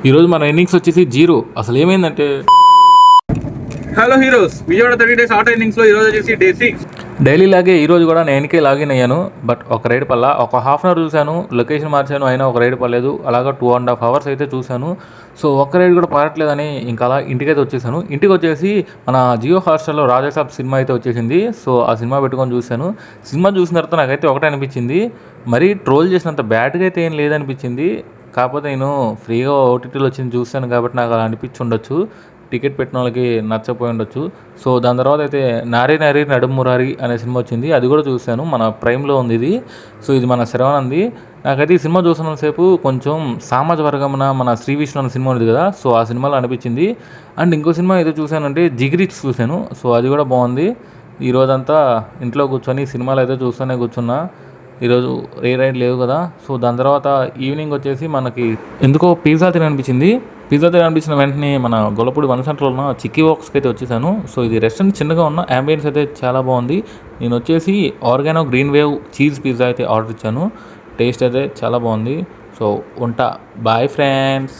ఈరోజు మన ఇన్నింగ్స్ వచ్చేసి 0. అసలు ఏమైందంటే hello heroes, Vijayawada 30 days auto ఇన్నింగ్స్లో ఈరోజు వచ్చేసి డే 6. డైలీ లాగే ఈరోజు కూడా నేనుకే లాగిన్ అయ్యాను. బట్ ఒక రైడ్ పల్లా, ఒక హాఫ్ అన్ అవర్ చూశాను, లొకేషన్ మార్చాను, అయినా ఒక రైడ్ పర్లేదు. అలాగా 2.5 hours అయితే చూశాను. సో ఒక్క రైడ్ కూడా పడట్లేదని ఇంకా అలా ఇంటికైతే వచ్చేసాను. ఇంటికి వచ్చేసి మన జియో హాట్స్టార్లో రాజాసాబ్ సినిమా అయితే వచ్చేసింది. సో ఆ సినిమా పెట్టుకొని చూశాను. సినిమా చూసిన తర్వాత నాకైతే ఒకటే అనిపించింది, మరీ ట్రోల్ చేసినంత బ్యాడ్గా అయితే ఏం లేదనిపించింది. కాకపోతే నేను ఫ్రీగా ఓటీటీలో వచ్చింది చూశాను కాబట్టి నాకు అలా అనిపించి ఉండొచ్చు. టికెట్ పెట్టిన వాళ్ళకి నచ్చపోయి ఉండొచ్చు. సో దాని తర్వాత అయితే నారీ నారీ నడుమురారి అనే సినిమా వచ్చింది, అది కూడా చూశాను. మన ప్రైమ్లో ఉంది ఇది. సో ఇది మన శరవణంది. నాకైతే ఈ సినిమా చూస్తున్నంతసేపు కొంచెం సామాజ వర్గమున మన శ్రీ విష్ణు అనే సినిమా ఉంది కదా, సో ఆ సినిమాలో అనిపించింది. అండ్ ఇంకో సినిమా ఏదో చూశానంటే జిగిరి చూశాను. సో అది కూడా బాగుంది. ఈరోజంతా ఇంట్లో కూర్చొని సినిమాలు అయితే చూస్తూనే కూర్చున్నా. ఈరోజు ఏ రైడ్ లేవు కదా. సో దాని తర్వాత ఈవినింగ్ వచ్చేసి మనకి ఎందుకో పిజ్జా తినాలనిపించింది. పిజ్జా తినాలనిపించిన వెంటనే మన గొల్లపూడి వన్ సెంటర్లో ఉన్న చిక్కీ బాక్స్కి అయితే వచ్చేసాను. సో ఇది రెస్టారెంట్ చిన్నగా ఉన్న అంబియన్స్ అయితే చాలా బాగుంది. నేను వచ్చేసి organo green wave cheese pizza అయితే ఆర్డర్ ఇచ్చాను. టేస్ట్ అయితే చాలా బాగుంది. సో ఉంటా, బాయ్ ఫ్రెండ్స్.